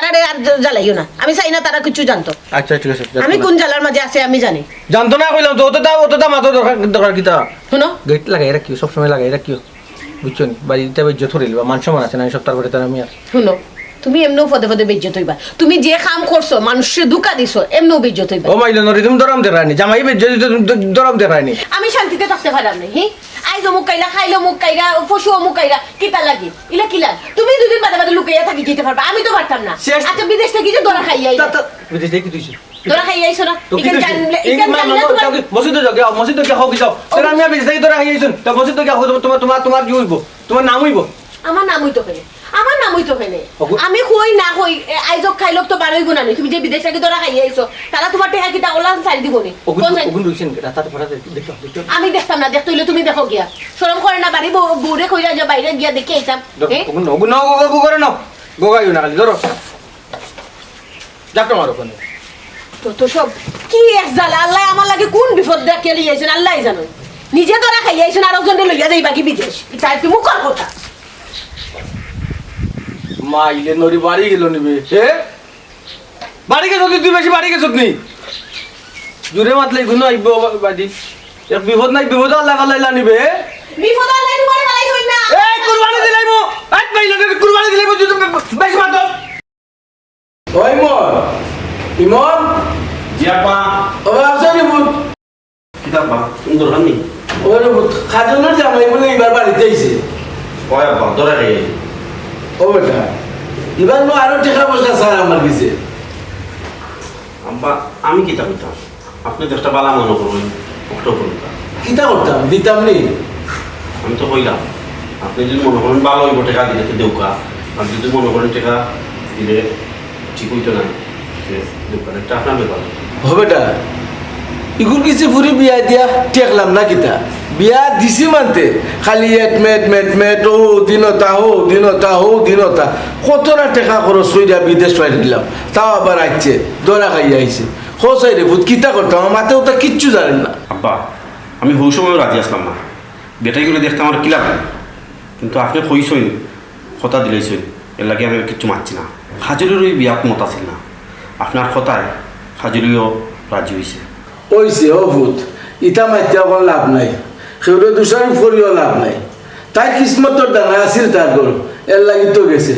তারারে আর জ্বালাইও না আমি চাই না তারা কিছু জানতো আচ্ছা ঠিক আছে আমি কোন জ্বালার মাঝে আছে আমি জানি জানতো না কইলাম তো অতটা মাথা দরকার কিতা শুনো গেট লাগাই রাখিও সবসময় লাগাই রাখিও বুঝছো নি বাড়িতে বেজ্জত হরিল বা মান সম্মান আছে না সব তারপরে তার আমি আর শুনো তুমি এমনিও পদে পদে বেজ্জত হইবা তুমি যে কাম করছো মানুষের দুকা দিছো এমনিও বেজ্জত হইবা ও মাইলো নরি তুমি দরম দে রানি জামাই বেজ্জত দরম দে রানি আমি শান্তিতে থাকতে পারলাম না হি আইজ অমুক কাইলা খাইলো মুখ কাইরা পশু অমুক কাইরা কিতা লাগে ইলা কিলা তুমি দুদিন বাদে বাদে লুকাইয়া থাকি যেতে পারবা আমি তো পারতাম না আচ্ছা বিদেশ থেকে যে দরা খাইয়াই বিদেশ থেকে কি তুইছ দরা খাইয়াইছো না ইকেন জানলে ইকেন জানলে মসজিদে যাও মসজিদে গিয়ে হোক যাও সেটা আমি বিদেশ থেকে দরা খাইয়াইছুন তো মসজিদে গিয়ে হোক তোমার কি হইব তোমার নাম হইব আমার নাম হইতো কেনে আমি কই না কই আইজক খাইলক তো বারোই গুণা নেই তুমি যে বিদেশ থেকে দরা খাইয়াইছো তারা তোমার টেহা কিটা ওলা ছাড়ি দিব নি আমি দেখতাম না দেখতে হইলে তুমি দেখো গিয়া শরম করে না বাড়ি বউরে কইরা যে বাইরে গিয়া দেখে আইতাম করে নাও গোগাইও না খালি ধরো যাক তোমার ওখানে তো সব কি এক জ্বালা আল্লাহ আমার লাগে কোন বিপদ দেখে লিয়েছেন আল্লাহই জানো নিজে দরা খাইয়াইছেন আর একজনকে লইয়া যাই বাকি বিদেশ তাই কি মুখর কথা মা ইলে নরি বাড়ি গেল নিবে বাড়ি গেছ তুই বেশি বাড়ি গেছ নি জুড়ে মাতলে গুণ আইব বাড়ি এক বিপদ নাই বিপদ আল্লাহ আল্লাহ নিবে বিপদ আল্লাহ তোমার বাড়াই হই না কুরবানি দিলাইমু আজ বাইলে কুরবানি দিলাইমু তুই বেশ মাত ওই মোর ইমন জিয়াপা ও আসলে বুত কিতাবা সুন্দর হানি ওরে বুত খাজনের জামাই বলে এবার বাড়িতে আইছে ওই আপা ধরে খাই ও বেটা এবার নো আরো টাকা পয়সা স্যার আমার কাছে আব্বা আমি কিতা কইতাম আপনি তো একটা বালা মনে করুন কষ্ট করুন কিতা করতাম দিতাম নি আমি তো কইলাম আপনি যদি মনে করেন ভালো হইব টাকা দিলে তো দেউকা আর যদি মনে করেন টাকা দিলে ঠিক হইতো না দেউকা একটা আপনার ব্যাপার ও বেটা ইগুর কিছু ফুরি বিয়া দিয়া টেকলাম না কিতা বিয়া দিছি মানতে খালি মেট ও দিনতা কতটা টাকা খরচ করে বিদেশ পাই দিলাম তাও আবার আসছে দরা খাইয়া আইছে খোঁচাই রে ভূত কিতা করতাম আমার মাথায় ওটা কিচ্ছু জানেন না আব্বা আমি ওই সময়ও রাজি আসলাম না বেটাইগুলো দেখতে আমার কি লাগে কিন্তু আপনি কইসইন কথা দিলেইসইন এর লাগে আমি কিচ্ছু মারছি না হাজুরির ওই বিয়াত মত আছিল না আপনার কথায় হাজুরিও রাজি হয়েছে ওইছে ও ভূত ইটা মাইতে এখন লাভ নাই সেগুলো দুসার উপরিও লাভ নাই তাই কিসমতর ডাঙা আছিল তার গরু এর লাগি তো গেছে